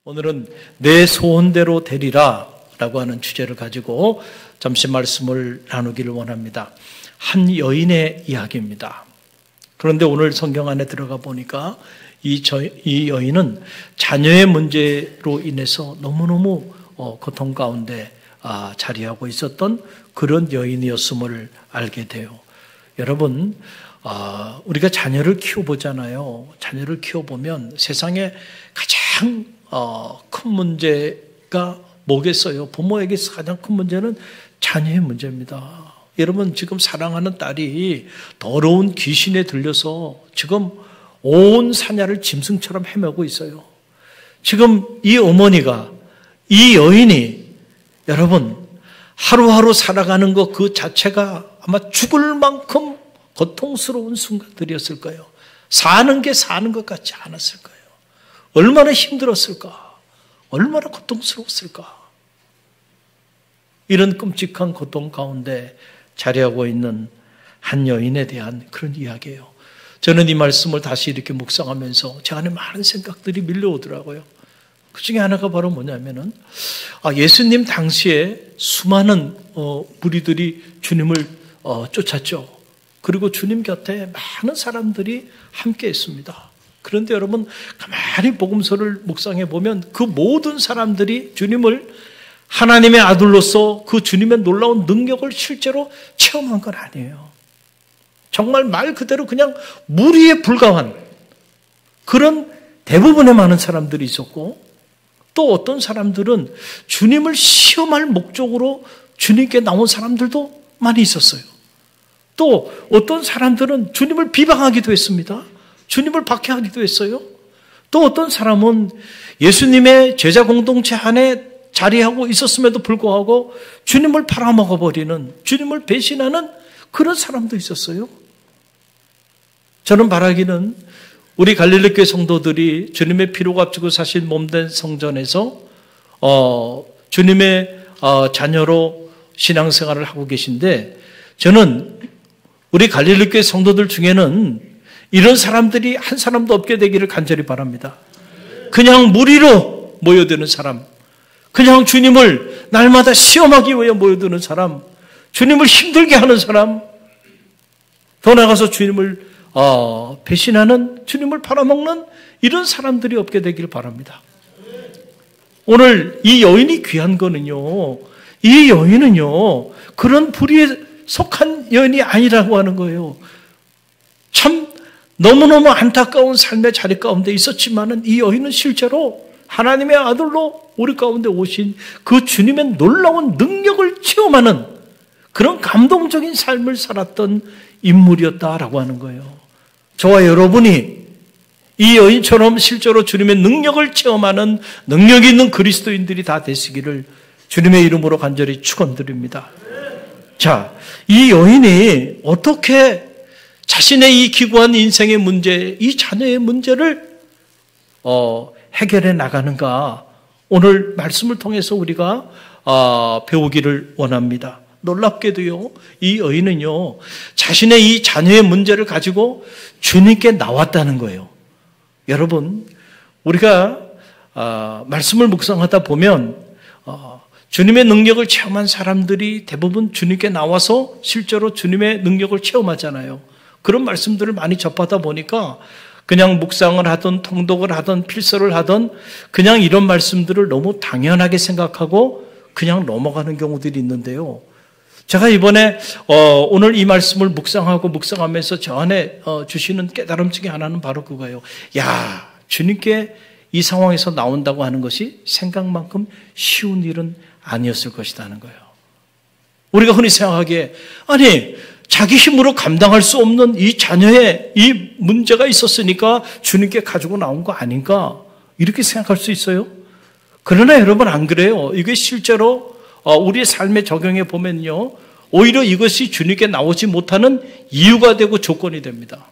오늘은 내 소원대로 되리라 라고 하는 주제를 가지고 잠시 말씀을 나누기를 원합니다. 한 여인의 이야기입니다. 그런데 오늘 성경 안에 들어가 보니까 이 여인은 자녀의 문제로 인해서 너무너무 고통 가운데 자리하고 있었던 그런 여인이었음을 알게 돼요. 여러분, 우리가 자녀를 키워보잖아요. 자녀를 키워보면 세상에 가장 큰 문제가 뭐겠어요? 부모에게서 가장 큰 문제는 자녀의 문제입니다. 여러분, 지금 사랑하는 딸이 더러운 귀신에 들려서 지금 온 사냐를 짐승처럼 헤매고 있어요. 지금 이 어머니가, 이 여인이 여러분 하루하루 살아가는 것 그 자체가 아마 죽을 만큼 고통스러운 순간들이었을 거예요. 사는 게 사는 것 같지 않았을 거예요. 얼마나 힘들었을까? 얼마나 고통스러웠을까? 이런 끔찍한 고통 가운데 자리하고 있는 한 여인에 대한 그런 이야기예요. 저는 이 말씀을 다시 이렇게 묵상하면서 제 안에 많은 생각들이 밀려오더라고요. 그 중에 하나가 바로 뭐냐면은 예수님 당시에 수많은 무리들이 주님을 쫓았죠. 그리고 주님 곁에 많은 사람들이 함께 했습니다. 그런데 여러분 가만히 복음서를 묵상해 보면 그 모든 사람들이 주님을 하나님의 아들로서 그 주님의 놀라운 능력을 실제로 체험한 건 아니에요. 정말 말 그대로 그냥 무리에 불과한 그런 대부분의 많은 사람들이 있었고, 또 어떤 사람들은 주님을 시험할 목적으로 주님께 나온 사람들도 많이 있었어요. 또 어떤 사람들은 주님을 비방하기도 했습니다. 주님을 박해하기도 했어요. 또 어떤 사람은 예수님의 제자 공동체 안에 자리하고 있었음에도 불구하고 주님을 팔아먹어버리는, 주님을 배신하는 그런 사람도 있었어요. 저는 바라기는 우리 갈릴리 교회 성도들이 주님의 피로 값지고 사신 몸된 성전에서 주님의 자녀로 신앙생활을 하고 계신데, 저는 우리 갈릴리 교회 성도들 중에는 이런 사람들이 한 사람도 없게 되기를 간절히 바랍니다. 그냥 무리로 모여드는 사람, 그냥 주님을 날마다 시험하기 위해 모여드는 사람, 주님을 힘들게 하는 사람, 더 나아가서 주님을 배신하는, 주님을 팔아먹는 이런 사람들이 없게 되기를 바랍니다. 오늘 이 여인이 귀한 거는요, 이 여인은요 그런 불의에 속한 여인이 아니라고 하는 거예요. 참 너무너무 안타까운 삶의 자리 가운데 있었지만은 이 여인은 실제로 하나님의 아들로 우리 가운데 오신 그 주님의 놀라운 능력을 체험하는 그런 감동적인 삶을 살았던 인물이었다라고 하는 거예요. 저와 여러분이 이 여인처럼 실제로 주님의 능력을 체험하는 능력 있는 그리스도인들이 다 되시기를 주님의 이름으로 간절히 축원드립니다. 자, 이 여인이 어떻게 자신의 이 기구한 인생의 문제, 이 자녀의 문제를 해결해 나가는가, 오늘 말씀을 통해서 우리가 배우기를 원합니다. 놀랍게도요, 이 여인은요 자신의 이 자녀의 문제를 가지고 주님께 나왔다는 거예요. 여러분, 우리가 말씀을 묵상하다 보면 주님의 능력을 체험한 사람들이 대부분 주님께 나와서 실제로 주님의 능력을 체험하잖아요. 그런 말씀들을 많이 접하다 보니까 그냥 묵상을 하든 통독을 하든 필서를 하든 그냥 이런 말씀들을 너무 당연하게 생각하고 그냥 넘어가는 경우들이 있는데요. 제가 이번에 오늘 이 말씀을 묵상하면서 저 안에 주시는 깨달음 중에 하나는 바로 그거예요. 야, 주님께 이 상황에서 나온다고 하는 것이 생각만큼 쉬운 일은 아니었을 것이다 하는 거예요. 우리가 흔히 생각하기에 아니 자기 힘으로 감당할 수 없는 이 자녀의 이 문제가 있었으니까 주님께 가지고 나온 거 아닌가, 이렇게 생각할 수 있어요. 그러나 여러분 안 그래요. 이게 실제로 우리의 삶에 적용해 보면요, 오히려 이것이 주님께 나오지 못하는 이유가 되고 조건이 됩니다.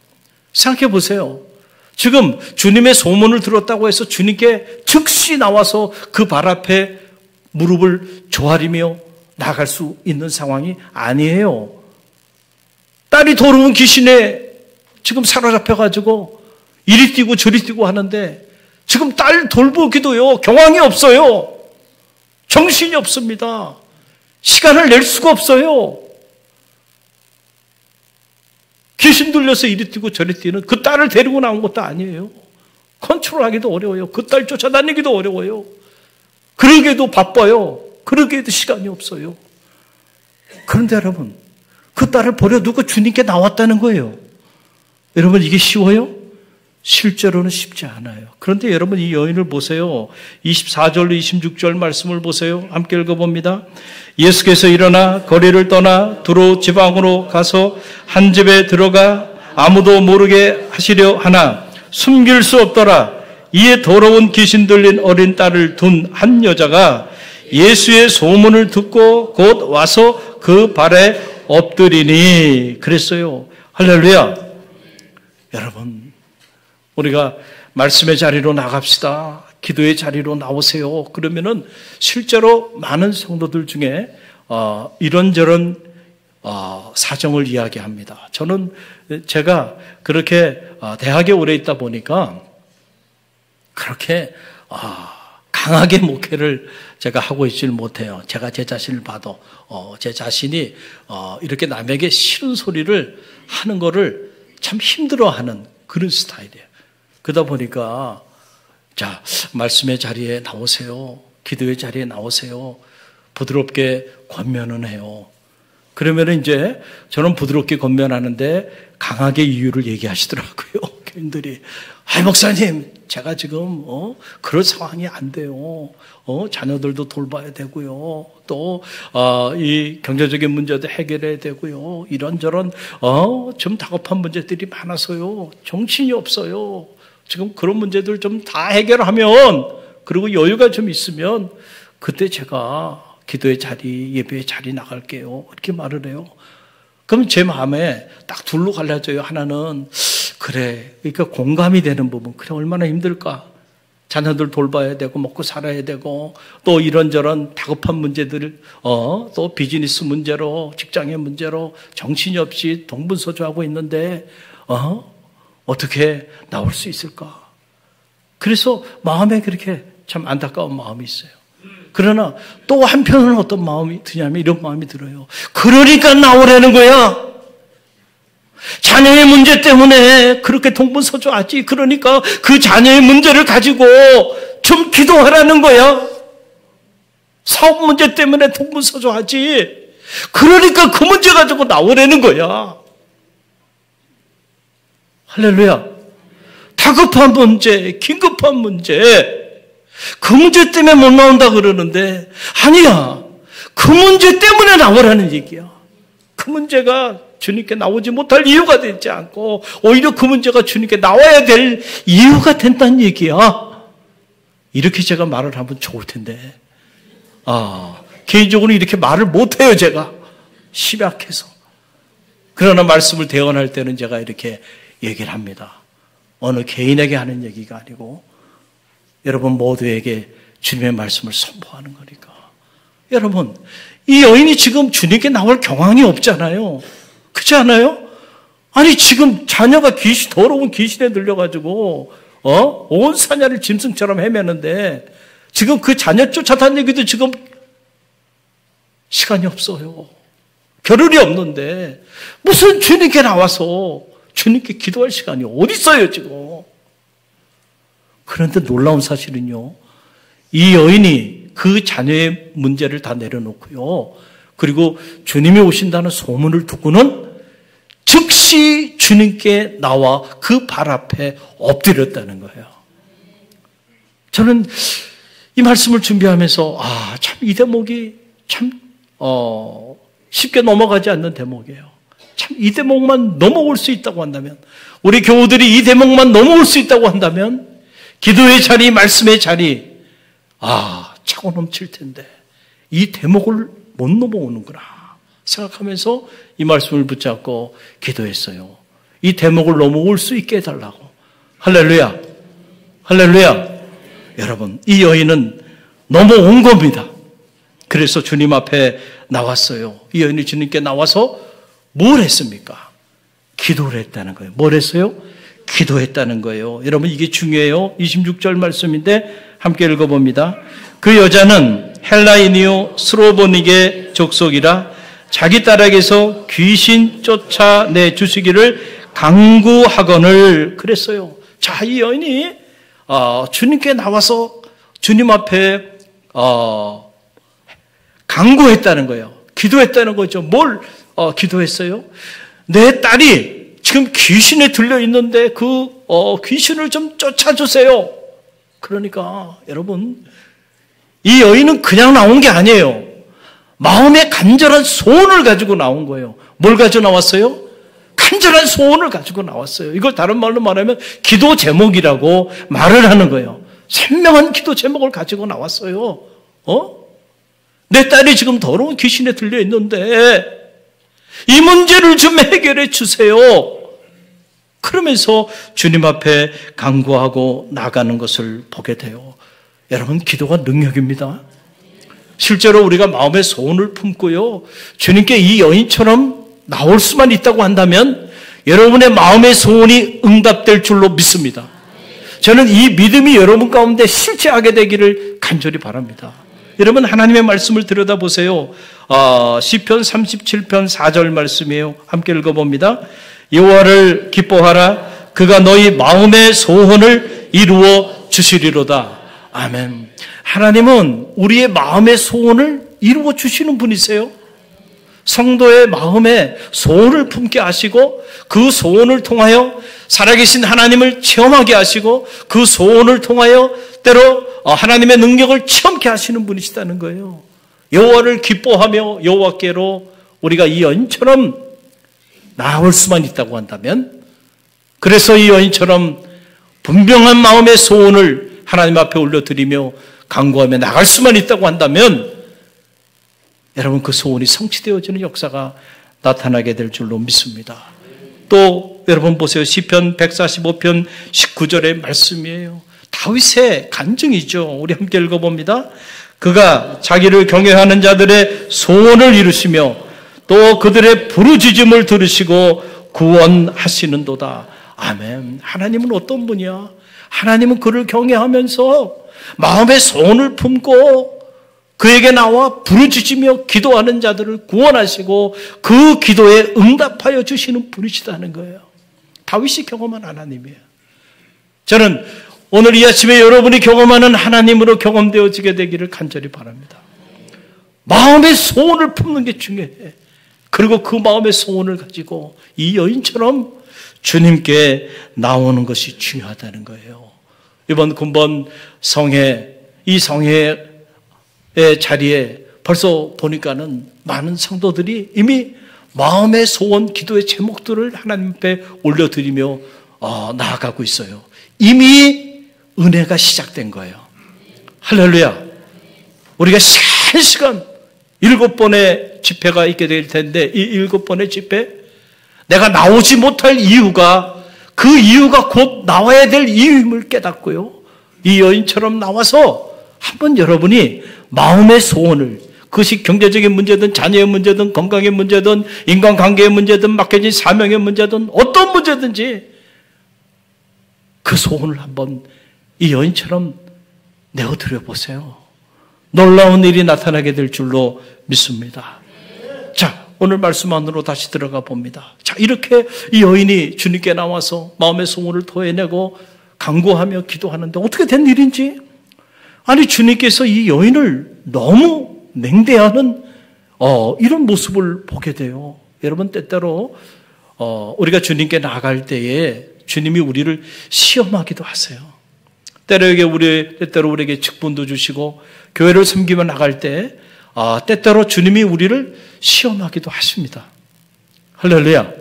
생각해 보세요. 지금 주님의 소문을 들었다고 해서 주님께 즉시 나와서 그 발 앞에 무릎을 조아리며 나갈 수 있는 상황이 아니에요. 딸이 더러운 귀신에 지금 사로잡혀가지고 이리 뛰고 저리 뛰고 하는데 지금 딸 돌보기도요, 경황이 없어요. 정신이 없습니다. 시간을 낼 수가 없어요. 귀신 들려서 이리 뛰고 저리 뛰는 그 딸을 데리고 나온 것도 아니에요. 컨트롤하기도 어려워요. 그 딸 쫓아다니기도 어려워요. 그러기에도 바빠요. 그러기에도 시간이 없어요. 그런데 여러분, 그 딸을 버려두고 주님께 나왔다는 거예요. 여러분, 이게 쉬워요? 실제로는 쉽지 않아요. 그런데 여러분, 이 여인을 보세요. 24절, 26절 말씀을 보세요. 함께 읽어봅니다. 예수께서 일어나 거리를 떠나 두로 지방으로 가서 한 집에 들어가 아무도 모르게 하시려 하나 숨길 수 없더라. 이에 더러운 귀신 들린 어린 딸을 둔 한 여자가 예수의 소문을 듣고 곧 와서 그 발에 엎드리니 그랬어요. 할렐루야. 여러분, 우리가 말씀의 자리로 나갑시다. 기도의 자리로 나오세요. 그러면은 실제로 많은 성도들 중에 이런저런 사정을 이야기합니다. 저는 제가 그렇게 대학에 오래 있다 보니까 그렇게 강하게 목회를 제가 하고 있지를 못해요. 제가 제 자신을 봐도 제 자신이 이렇게 남에게 싫은 소리를 하는 거를 참 힘들어하는 그런 스타일이에요. 그러다 보니까 자, 말씀의 자리에 나오세요. 기도의 자리에 나오세요. 부드럽게 권면은 해요. 그러면 이제 저는 부드럽게 권면하는데 강하게 이유를 얘기하시더라고요. 교인들이. 아이, 목사님, 제가 지금 그럴 상황이 안 돼요. 자녀들도 돌봐야 되고요. 또 이 경제적인 문제도 해결해야 되고요. 이런저런 좀 다급한 문제들이 많아서요. 정신이 없어요. 지금 그런 문제들 좀 다 해결하면, 그리고 여유가 좀 있으면 그때 제가 기도의 자리, 예배의 자리 나갈게요. 이렇게 말을 해요. 그럼 제 마음에 딱 둘로 갈라져요. 하나는 그래, 그러니까 공감이 되는 부분. 그래, 얼마나 힘들까. 자녀들 돌봐야 되고 먹고 살아야 되고 또 이런저런 다급한 문제들, 또 비즈니스 문제로, 직장의 문제로 정신이 없이 동분서주하고 있는데 어떻게 나올 수 있을까? 그래서 마음에 그렇게 참 안타까운 마음이 있어요. 그러나 또 한편으로는 어떤 마음이 드냐면 이런 마음이 들어요. 그러니까 나오라는 거야. 자녀의 문제 때문에 그렇게 동분서주하지. 그러니까 그 자녀의 문제를 가지고 좀 기도하라는 거야. 사업 문제 때문에 동분서주하지. 그러니까 그 문제 가지고 나오라는 거야. 할렐루야. 다급한 문제, 긴급한 문제, 그 문제 때문에 못 나온다 그러는데 아니야. 그 문제 때문에 나오라는 얘기야. 그 문제가 주님께 나오지 못할 이유가 되지 않고 오히려 그 문제가 주님께 나와야 될 이유가 된다는 얘기야. 이렇게 제가 말을 하면 좋을 텐데 개인적으로 이렇게 말을 못해요. 제가 심약해서. 그러나 말씀을 대언할 때는 제가 이렇게 얘기를 합니다. 어느 개인에게 하는 얘기가 아니고 여러분 모두에게 주님의 말씀을 선포하는 거니까. 여러분, 이 여인이 지금 주님께 나올 경황이 없잖아요. 그렇지 않아요? 아니, 지금 자녀가 더러운 귀신에 들려가지고 온 사냐를 짐승처럼 헤매는데 지금 그 자녀 쫓아다니기도 지금 시간이 없어요. 겨를이 없는데 무슨 주님께 나와서 주님께 기도할 시간이 어디 있어요 지금. 그런데 놀라운 사실은요, 이 여인이 그 자녀의 문제를 다 내려놓고요, 그리고 주님이 오신다는 소문을 듣고는 즉시 주님께 나와 그 발 앞에 엎드렸다는 거예요. 저는 이 말씀을 준비하면서 참 이 대목이 참 쉽게 넘어가지 않는 대목이에요. 참 이 대목만 넘어올 수 있다고 한다면, 우리 교우들이 이 대목만 넘어올 수 있다고 한다면 기도의 자리, 말씀의 자리, 차고 넘칠 텐데 이 대목을 못 넘어오는구나 생각하면서 이 말씀을 붙잡고 기도했어요. 이 대목을 넘어올 수 있게 해달라고. 할렐루야. 할렐루야. 여러분, 이 여인은 넘어온 겁니다. 그래서 주님 앞에 나왔어요. 이 여인이 주님께 나와서 뭘 했습니까? 기도를 했다는 거예요. 뭘 했어요? 기도했다는 거예요. 여러분 이게 중요해요. 26절 말씀인데 함께 읽어봅니다. 그 여자는 헬라인이요 스로보닉의 족속이라 자기 딸에게서 귀신 쫓아내 주시기를 간구하거늘 그랬어요. 자, 이 여인이 주님께 나와서 주님 앞에 간구했다는 거예요. 기도했다는 거죠. 뭘 기도했어요? 내 딸이 지금 귀신에 들려 있는데 그 귀신을 좀 쫓아주세요. 그러니까 여러분 이 여인은 그냥 나온 게 아니에요. 마음의 간절한 소원을 가지고 나온 거예요. 뭘 가지고 나왔어요? 간절한 소원을 가지고 나왔어요. 이걸 다른 말로 말하면 기도 제목이라고 말을 하는 거예요. 선명한 기도 제목을 가지고 나왔어요. 내 딸이 지금 더러운 귀신에 들려 있는데 이 문제를 좀 해결해 주세요. 그러면서 주님 앞에 간구하고 나가는 것을 보게 돼요. 여러분 기도가 능력입니다. 실제로 우리가 마음의 소원을 품고요. 주님께 이 여인처럼 나올 수만 있다고 한다면 여러분의 마음의 소원이 응답될 줄로 믿습니다. 저는 이 믿음이 여러분 가운데 실체하게 되기를 간절히 바랍니다. 여러분 하나님의 말씀을 들여다보세요. 시편 37편 4절 말씀이에요. 함께 읽어봅니다. 여호와를 기뻐하라. 그가 너희 마음의 소원을 이루어 주시리로다. 아멘. 하나님은 우리의 마음의 소원을 이루어 주시는 분이세요. 성도의 마음에 소원을 품게 하시고 그 소원을 통하여 살아계신 하나님을 체험하게 하시고 그 소원을 통하여 때로 하나님의 능력을 체험케 하시는 분이시다는 거예요. 여호와를 기뻐하며 여호와께로 우리가 이 여인처럼 나올 수만 있다고 한다면, 그래서 이 여인처럼 분명한 마음의 소원을 하나님 앞에 올려드리며 간구하며 나갈 수만 있다고 한다면 여러분 그 소원이 성취되어지는 역사가 나타나게 될 줄로 믿습니다. 또 여러분 보세요. 시편 145편 19절의 말씀이에요. 다윗의 간증이죠. 우리 함께 읽어봅니다. 그가 자기를 경외하는 자들의 소원을 이루시며 또 그들의 부르짖음을 들으시고 구원하시는도다. 아멘. 하나님은 어떤 분이야? 하나님은 그를 경외하면서 마음의 소원을 품고 그에게 나와 부르짖으며 기도하는 자들을 구원하시고 그 기도에 응답하여 주시는 분이시다는 거예요. 다윗이 경험한 하나님이에요. 저는 오늘 이 아침에 여러분이 경험하는 하나님으로 경험되어지게 되기를 간절히 바랍니다. 마음의 소원을 품는 게 중요해. 그리고 그 마음의 소원을 가지고 이 여인처럼 주님께 나오는 것이 중요하다는 거예요. 이번 근본 성회, 이 성회의 자리에 벌써 보니까는 많은 성도들이 이미 마음의 소원, 기도의 제목들을 하나님 앞에 올려드리며 나아가고 있어요. 이미 은혜가 시작된 거예요. 할렐루야. 우리가 한 시간 7번의 집회가 있게 될 텐데 이 7번의 집회, 내가 나오지 못할 이유가 그 이유가 곧 나와야 될 이유임을 깨닫고요. 이 여인처럼 나와서 한번 여러분이 마음의 소원을, 그것이 경제적인 문제든 자녀의 문제든 건강의 문제든 인간관계의 문제든 맡겨진 사명의 문제든 어떤 문제든지 그 소원을 한번 이 여인처럼 내어드려 보세요. 놀라운 일이 나타나게 될 줄로 믿습니다. 자, 오늘 말씀 안으로 다시 들어가 봅니다. 자, 이렇게 이 여인이 주님께 나와서 마음의 소원을 토해내고 간구하며 기도하는데 어떻게 된 일인지, 아니 주님께서 이 여인을 너무 냉대하는 이런 모습을 보게 돼요. 여러분 때때로 우리가 주님께 나아갈 때에 주님이 우리를 시험하기도 하세요. 때때로 우리에게 직분도 주시고 교회를 섬기며 나갈 때 때때로 주님이 우리를 시험하기도 하십니다. 할렐루야.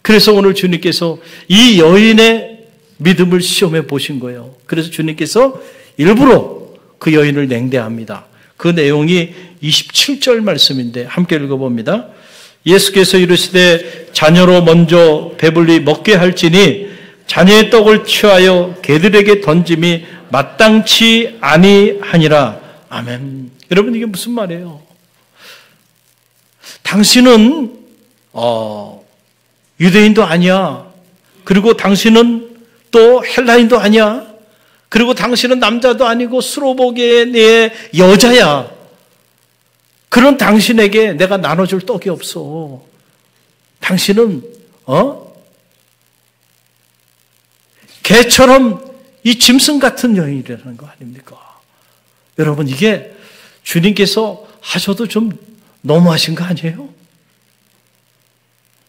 그래서 오늘 주님께서 이 여인의 믿음을 시험해 보신 거예요. 그래서 주님께서 일부러 그 여인을 냉대합니다. 그 내용이 27절 말씀인데 함께 읽어봅니다. 예수께서 이르시되 자녀로 먼저 배불리 먹게 할지니 자녀의 떡을 취하여 개들에게 던짐이 마땅치 아니하니라. 아멘. 여러분 이게 무슨 말이에요? 당신은 유대인도 아니야. 그리고 당신은 또 헬라인도 아니야. 그리고 당신은 남자도 아니고 수로보기에 내 여자야. 그런 당신에게 내가 나눠줄 떡이 없어. 당신은 개처럼 이 짐승 같은 여인이라는 거 아닙니까? 여러분, 이게 주님께서 하셔도 좀 너무하신 거 아니에요?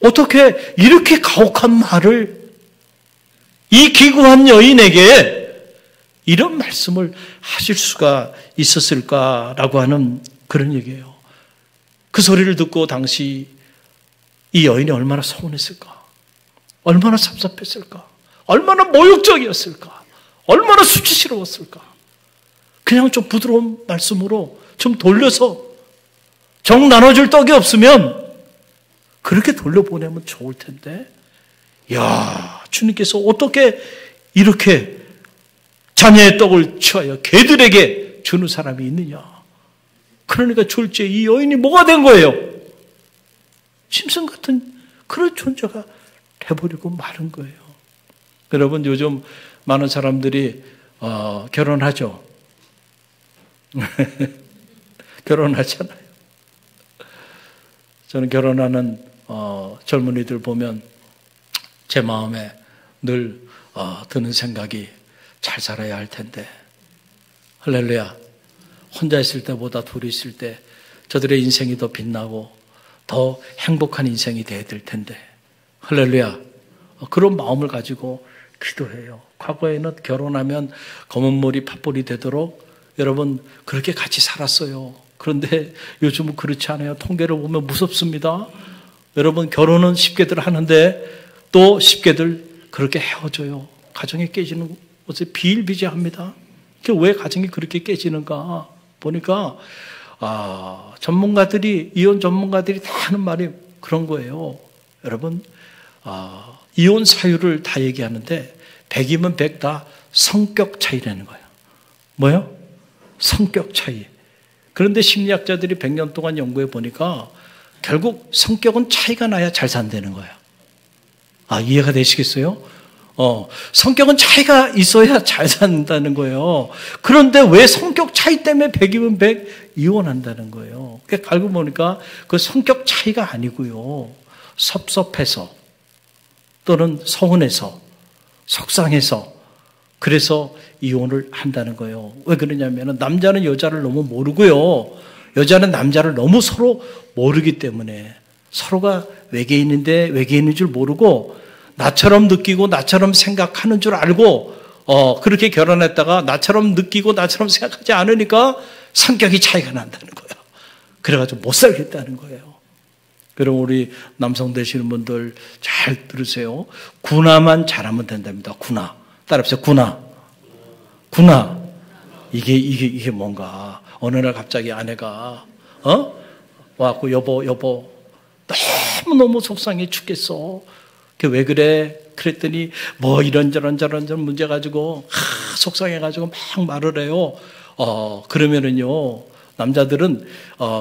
어떻게 이렇게 가혹한 말을 이 기구한 여인에게 이런 말씀을 하실 수가 있었을까라고 하는 그런 얘기예요. 그 소리를 듣고 당시 이 여인이 얼마나 서운했을까? 얼마나 섭섭했을까? 얼마나 모욕적이었을까? 얼마나 수치스러웠을까? 그냥 좀 부드러운 말씀으로 좀 돌려서 정 나눠줄 떡이 없으면 그렇게 돌려보내면 좋을 텐데, 야, 주님께서 어떻게 이렇게 자녀의 떡을 취하여 개들에게 주는 사람이 있느냐? 그러니까 졸지에 이 여인이 뭐가 된 거예요? 짐승 같은 그런 존재가 돼버리고 마른 거예요. 여러분, 요즘 많은 사람들이 결혼하죠. 결혼하잖아요. 저는 결혼하는 젊은이들 보면 제 마음에 늘 드는 생각이 잘 살아야 할 텐데, 할렐루야, 혼자 있을 때보다 둘이 있을 때 저들의 인생이 더 빛나고 더 행복한 인생이 돼야 될 텐데, 할렐루야, 그런 마음을 가지고 기도해요. 과거에는 결혼하면 검은 머리 팥볼이 되도록 여러분 그렇게 같이 살았어요. 그런데 요즘은 그렇지 않아요. 통계를 보면 무섭습니다. 여러분, 결혼은 쉽게들 하는데 또 쉽게들 그렇게 헤어져요. 가정이 깨지는 것이 비일비재합니다. 왜 가정이 그렇게 깨지는가 보니까 전문가들이, 이혼 전문가들이 다 하는 말이 그런 거예요. 여러분, 이혼 사유를 다 얘기하는데 100이면 100 다 성격 차이라는 거예요. 뭐요? 성격 차이. 그런데 심리학자들이 100년 동안 연구해 보니까 결국 성격은 차이가 나야 잘 산다는 거예요. 이해가 되시겠어요? 성격은 차이가 있어야 잘 산다는 거예요. 그런데 왜 성격 차이 때문에 100이면 100 이혼한다는 거예요. 알고 보니까 그 성격 차이가 아니고요. 섭섭해서 또는 서운해서 속상해서 그래서 이혼을 한다는 거예요. 왜 그러냐면 남자는 여자를 너무 모르고요. 여자는 남자를 너무 서로 모르기 때문에 서로가 외계인인데 외계인인 줄 모르고 나처럼 느끼고 나처럼 생각하는 줄 알고 그렇게 결혼했다가 나처럼 느끼고 나처럼 생각하지 않으니까 성격이 차이가 난다는 거예요. 그래가지고 못 살겠다는 거예요. 그럼 우리 남성 되시는 분들 잘 들으세요. 군화만 잘하면 된답니다. 군화. 따라합시다. 군화. 이게 뭔가. 어느 날 갑자기 아내가, 와갖고, 여보, 너무너무 속상해 죽겠어. 왜 그래? 그랬더니, 이런저런 문제 가지고, 속상해가지고 막 말을 해요. 그러면은요, 남자들은,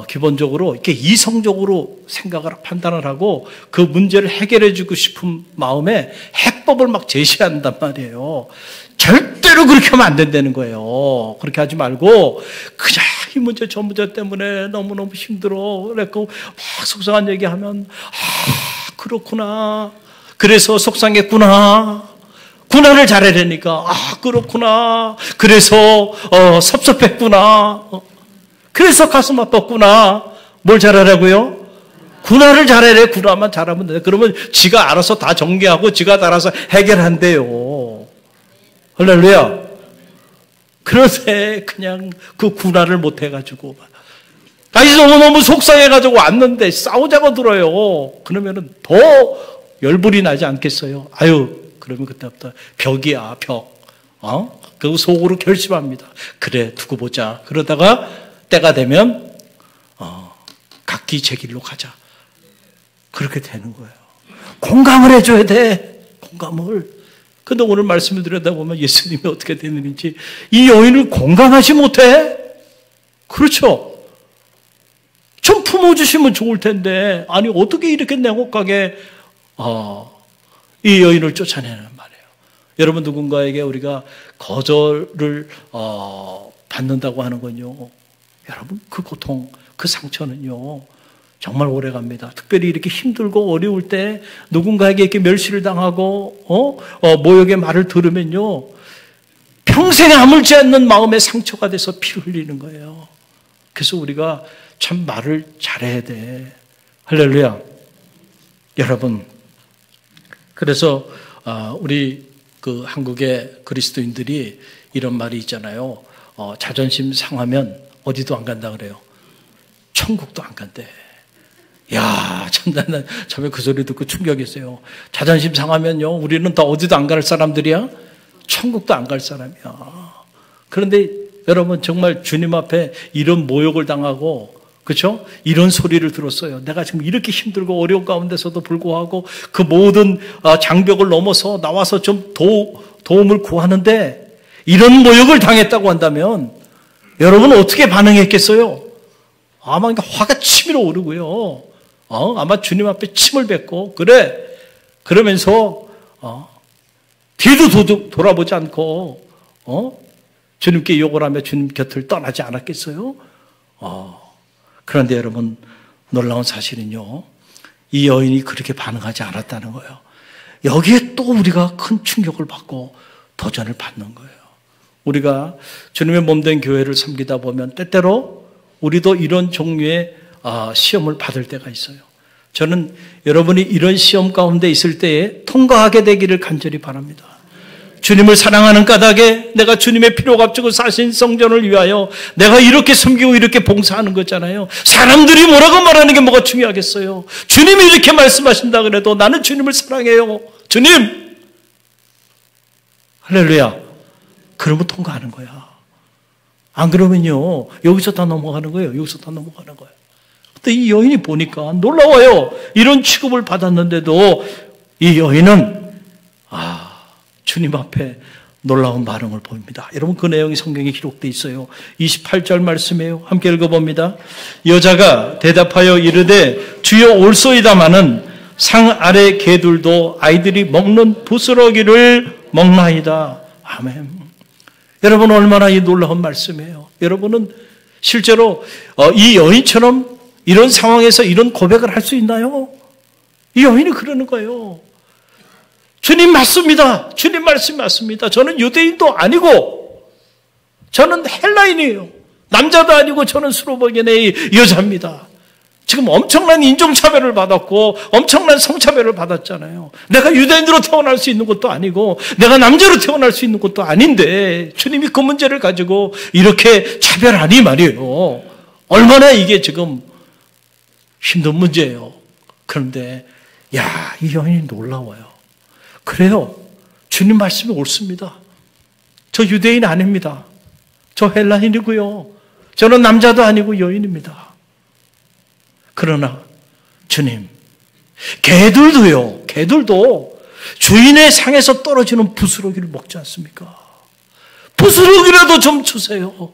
기본적으로 이렇게 이성적으로 생각을 판단을 하고 그 문제를 해결해주고 싶은 마음에 해법을 막 제시한단 말이에요. 절대로 그렇게 하면 안 된다는 거예요. 그렇게 하지 말고, 그냥 이 문제 저 문제 때문에 너무너무 힘들어. 그래갖고 막 속상한 얘기하면, 그렇구나. 그래서 속상했구나. 군화를 잘해내니까, 그렇구나. 그래서, 섭섭했구나. 그래서 가슴 아팠구나. 뭘 잘하라고요? 군화를 잘해래. 군화만 잘하면 돼. 그러면 지가 알아서 다 정리하고 지가 알아서 해결한대요. 할렐루야. 그런데 그냥 그 군화를 못 해가지고 다시 너무너무 속상해가지고 왔는데 싸우자고 들어요. 그러면은 더 열불이 나지 않겠어요? 그러면 그때부터 벽이야, 벽. 그 속으로 결심합니다. 그래, 두고 보자. 그러다가 때가 되면 각기 제 길로 가자. 그렇게 되는 거예요. 공감을 해줘야 돼. 공감을. 근데 오늘 말씀을 들여다보면 예수님이 어떻게 되는지 이 여인을 공감하지 못해? 그렇죠? 좀 품어주시면 좋을 텐데 어떻게 이렇게 냉혹하게 이 여인을 쫓아내는 말이에요. 여러분 누군가에게 우리가 거절을 받는다고 하는 건요. 여러분 그 고통, 그 상처는요. 정말 오래 갑니다. 특별히 이렇게 힘들고 어려울 때 누군가에게 이렇게 멸시를 당하고 모욕의 말을 들으면요. 평생에 아물지 않는 마음의 상처가 돼서 피를 흘리는 거예요. 그래서 우리가 참 말을 잘해야 돼. 할렐루야. 여러분, 그래서 우리 그 한국의 그리스도인들이 이런 말이 있잖아요. 자존심 상하면 어디도 안 간다 그래요. 천국도 안 간대. 야, 참 나는 처음에 그 소리 듣고 충격이었어요. 자존심 상하면요, 우리는 더 어디도 안 갈 사람들이야? 천국도 안 갈 사람이야. 그런데 여러분 정말 주님 앞에 이런 모욕을 당하고, 그렇죠? 이런 소리를 들었어요. 내가 지금 이렇게 힘들고 어려운 가운데서도 불구하고 그 모든 장벽을 넘어서 나와서 좀 도움을 구하는데 이런 모욕을 당했다고 한다면 여러분 어떻게 반응했겠어요? 아마 화가 치밀어 오르고요. 아마 주님 앞에 침을 뱉고 그래 그러면서 뒤도 돌아보지 않고 주님께 욕을 하며 주님 곁을 떠나지 않았겠어요? 그런데 여러분 놀라운 사실은요. 이 여인이 그렇게 반응하지 않았다는 거예요. 여기에 또 우리가 큰 충격을 받고 도전을 받는 거예요. 우리가 주님의 몸된 교회를 섬기다 보면 때때로 우리도 이런 종류의 시험을 받을 때가 있어요. 저는 여러분이 이런 시험 가운데 있을 때에 통과하게 되기를 간절히 바랍니다. 주님을 사랑하는 까닭에 내가 주님의 피로 값주고 사신 성전을 위하여 내가 이렇게 섬기고 이렇게 봉사하는 거잖아요. 사람들이 뭐라고 말하는 게 뭐가 중요하겠어요. 주님이 이렇게 말씀하신다 그래도 나는 주님을 사랑해요. 주님! 할렐루야. 그러면 통과하는 거야. 안 그러면요. 여기서 다 넘어가는 거예요. 여기서 다 넘어가는 거예요. 근데 이 여인이 보니까 놀라워요. 이런 취급을 받았는데도 이 여인은 주님 앞에 놀라운 반응을 보입니다. 여러분 그 내용이 성경에 기록되어 있어요. 28절 말씀이에요. 함께 읽어봅니다. 여자가 대답하여 이르되 주여 올소이다마는 상 아래 개들도 아이들이 먹는 부스러기를 먹나이다. 아멘. 여러분 얼마나 이 놀라운 말씀이에요. 여러분은 실제로 이 여인처럼 이런 상황에서 이런 고백을 할 수 있나요? 이 여인이 그러는 거예요. 주님 맞습니다. 주님 말씀 맞습니다. 저는 유대인도 아니고 저는 헬라인이에요. 남자도 아니고 저는 스로베니아의 여자입니다. 지금 엄청난 인종차별을 받았고 엄청난 성차별을 받았잖아요. 내가 유대인으로 태어날 수 있는 것도 아니고 내가 남자로 태어날 수 있는 것도 아닌데 주님이 그 문제를 가지고 이렇게 차별하니 말이에요. 얼마나 이게 지금 힘든 문제예요. 그런데 이 여인이 놀라워요. 그래요. 주님 말씀이 옳습니다. 저 유대인 아닙니다. 저 헬라인이고요. 저는 남자도 아니고 여인입니다. 그러나 주님, 개들도 주인의 상에서 떨어지는 부스러기를 먹지 않습니까? 부스러기라도 좀 주세요.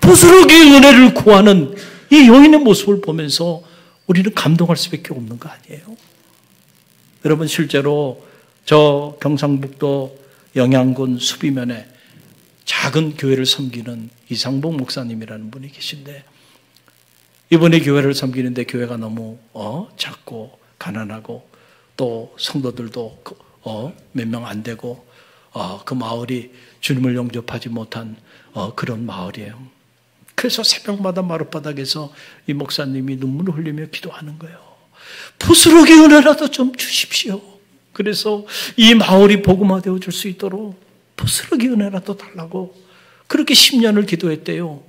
부스러기의 은혜를 구하는 이 여인의 모습을 보면서 우리는 감동할 수밖에 없는 거 아니에요? 여러분 실제로 저 경상북도 영양군 수비면에 작은 교회를 섬기는 이상복 목사님이라는 분이 계신데 이분이 교회를 섬기는데 교회가 너무 작고 가난하고 또 성도들도 몇 명 안 되고 그 마을이 주님을 영접하지 못한 그런 마을이에요. 그래서 새벽마다 마룻바닥에서 이 목사님이 눈물을 흘리며 기도하는 거예요. 부스러기 은혜라도 좀 주십시오. 그래서 이 마을이 복음화되어 줄 수 있도록 부스러기 은혜라도 달라고 그렇게 10년을 기도했대요.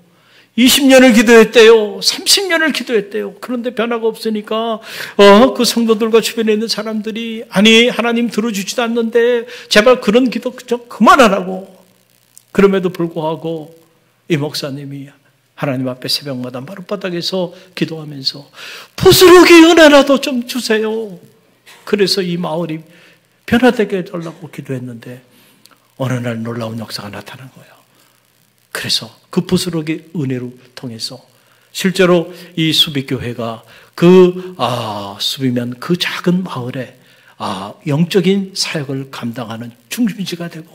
20년을 기도했대요. 30년을 기도했대요. 그런데 변화가 없으니까 그 성도들과 주변에 있는 사람들이 아니 하나님 들어주지도 않는데 제발 그런 기도 좀 그만하라고. 그럼에도 불구하고 이 목사님이 하나님 앞에 새벽마다 마룻바닥에서 기도하면서 부스러기 은혜라도 좀 주세요. 그래서 이 마을이 변화되게 해달라고 기도했는데 어느 날 놀라운 역사가 나타난 거예요. 그래서 그 부스러기 은혜를 통해서 실제로 이 수비교회가 수비면 그 작은 마을에 영적인 사역을 감당하는 중심지가 되고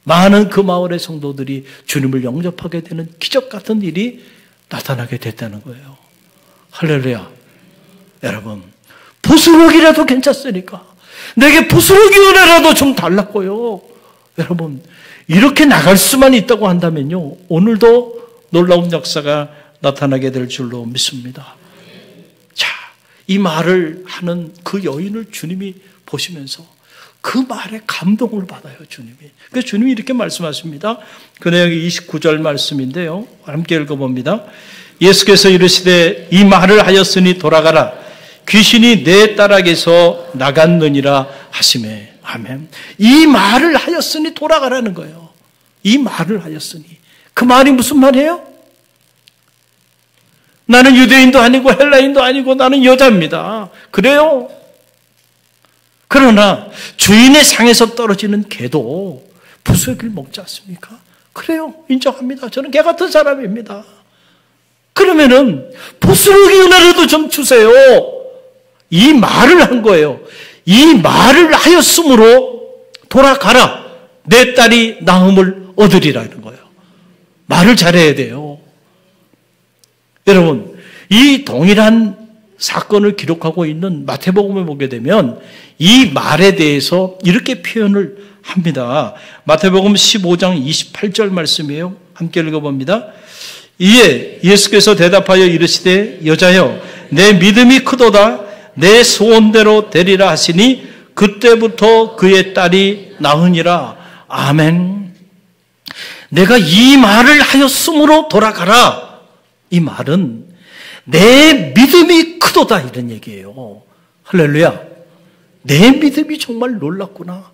많은 그 마을의 성도들이 주님을 영접하게 되는 기적 같은 일이 나타나게 됐다는 거예요. 할렐루야. 여러분, 부스러기라도 괜찮으니까 내게 부스러기 은혜라도 좀 달라고요. 여러분, 이렇게 나갈 수만 있다고 한다면요, 오늘도 놀라운 역사가 나타나게 될 줄로 믿습니다. 자, 이 말을 하는 그 여인을 주님이 보시면서 그 말에 감동을 받아요, 주님이. 그래서 주님이 이렇게 말씀하십니다. 그 내용이 29절 말씀인데요. 함께 읽어봅니다. 예수께서 이르시되 이 말을 하였으니 돌아가라. 귀신이 내 딸에게서 나갔느니라 하시매. 아멘. 이 말을 하였으니 돌아가라는 거예요. 이 말을 하였으니. 그 말이 무슨 말이에요? 나는 유대인도 아니고 헬라인도 아니고 나는 여자입니다. 그래요. 그러나 주인의 상에서 떨어지는 개도 부스러기를 먹지 않습니까? 그래요. 인정합니다. 저는 개 같은 사람입니다. 그러면은 부스러기 은혜라도 좀 주세요. 이 말을 한 거예요. 이 말을 하였으므로 돌아가라. 내 딸이 나음을 얻으리라는 거예요. 말을 잘해야 돼요. 여러분, 이 동일한 사건을 기록하고 있는 마태복음을 보게 되면 이 말에 대해서 이렇게 표현을 합니다. 마태복음 15장 28절 말씀이에요. 함께 읽어봅니다. 이에 예수께서 대답하여 이르시되 여자여 내 믿음이 크도다. 내 소원대로 되리라 하시니 그때부터 그의 딸이 나으니라. 아멘. 내가 이 말을 하였으므로 돌아가라. 이 말은 내 믿음이 크도다 이런 얘기예요. 할렐루야. 내 믿음이 정말 놀랍구나.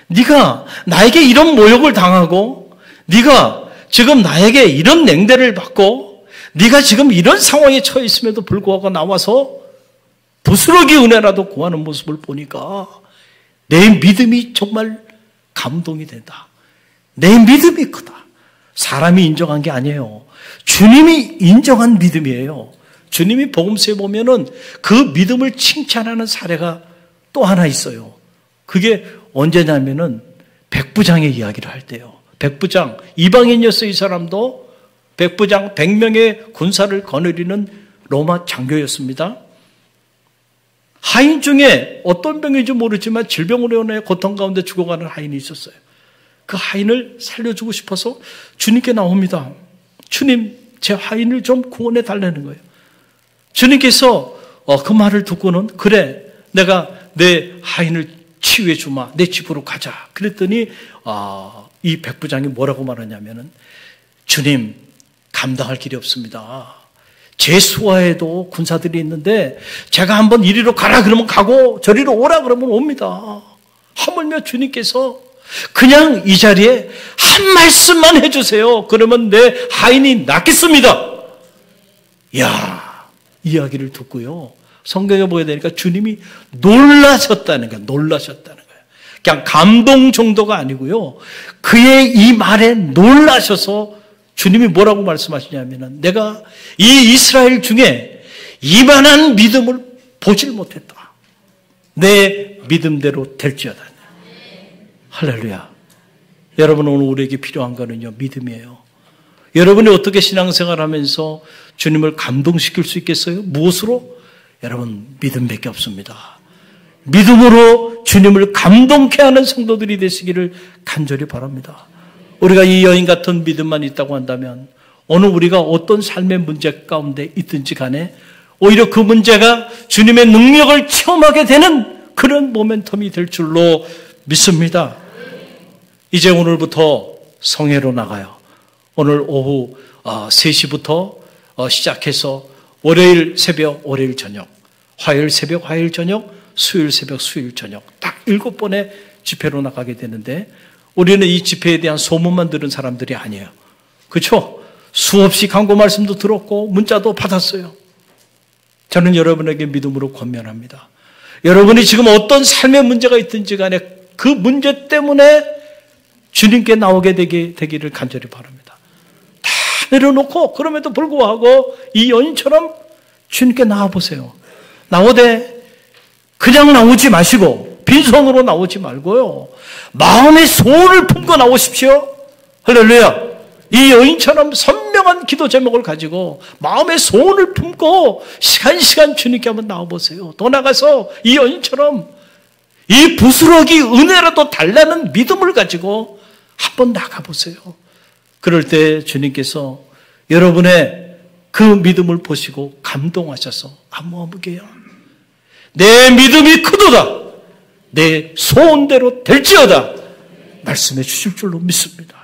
네가 나에게 이런 모욕을 당하고 네가 지금 나에게 이런 냉대를 받고 네가 지금 이런 상황에 처해 있음에도 불구하고 나와서 부스러기 은혜라도 구하는 모습을 보니까 내 믿음이 정말 감동이 된다. 내 믿음이 크다. 사람이 인정한 게 아니에요. 주님이 인정한 믿음이에요. 주님이 복음서에 보면은 그 믿음을 칭찬하는 사례가 또 하나 있어요. 그게 언제냐면은 백부장의 이야기를 할 때요. 백부장, 이방인이었어요. 이 사람도 백부장 100명의 군사를 거느리는 로마 장교였습니다. 하인 중에 어떤 병인지 모르지만 질병으로 인해 고통 가운데 죽어가는 하인이 있었어요. 그 하인을 살려주고 싶어서 주님께 나옵니다. 주님, 제 하인을 좀 구원해 달라는 거예요. 주님께서 그 말을 듣고는 그래, 내가 내 하인을 치유해 주마. 내 집으로 가자. 그랬더니 이 백부장이 뭐라고 말하냐면은 주님, 감당할 길이 없습니다. 제 수하에도 군사들이 있는데 제가 한번 이리로 가라 그러면 가고 저리로 오라 그러면 옵니다. 하물며 주님께서 그냥 이 자리에 한 말씀만 해주세요. 그러면 내 하인이 낫겠습니다. 이야, 이야기를 듣고요. 성경에 보게 되니까 주님이 놀라셨다는 거예요. 놀라셨다는 거예요. 그냥 감동 정도가 아니고요. 그의 이 말에 놀라셔서 주님이 뭐라고 말씀하시냐면은 내가 이 이스라엘 중에 이만한 믿음을 보질 못했다. 내 믿음대로 될지어다. 할렐루야. 여러분, 오늘 우리에게 필요한 거는요, 믿음이에요. 여러분이 어떻게 신앙생활하면서 주님을 감동시킬 수 있겠어요? 무엇으로? 여러분, 믿음밖에 없습니다. 믿음으로 주님을 감동케 하는 성도들이 되시기를 간절히 바랍니다. 우리가 이 여인 같은 믿음만 있다고 한다면 오늘 우리가 어떤 삶의 문제 가운데 있든지 간에 오히려 그 문제가 주님의 능력을 체험하게 되는 그런 모멘텀이 될 줄로 믿습니다. 이제 오늘부터 성회로 나가요. 오늘 오후 3시부터 시작해서 월요일 새벽, 월요일 저녁, 화요일 새벽, 화요일 저녁, 수요일 새벽, 수요일 저녁 딱 7번의 집회로 나가게 되는데 우리는 이 집회에 대한 소문만 들은 사람들이 아니에요. 그렇죠? 수없이 강구 말씀도 들었고 문자도 받았어요. 저는 여러분에게 믿음으로 권면합니다. 여러분이 지금 어떤 삶의 문제가 있든지 간에 그 문제 때문에 주님께 나오게 되기를 간절히 바랍니다. 다 내려놓고 그럼에도 불구하고 이 여인처럼 주님께 나와보세요. 나오되 그냥 나오지 마시고 빈손으로 나오지 말고요. 마음의 소원을 품고 나오십시오. 할렐루야. 이 여인처럼 선명한 기도 제목을 가지고 마음의 소원을 품고 시간 주님께 한번 나와보세요. 더 나가서 이 여인처럼 이 부스러기 은혜라도 달라는 믿음을 가지고 한번 나가보세요. 그럴 때 주님께서 여러분의 그 믿음을 보시고 감동하셔서 아무개야 내 믿음이 크도다 내 소원대로 될지어다 말씀해 주실 줄로 믿습니다.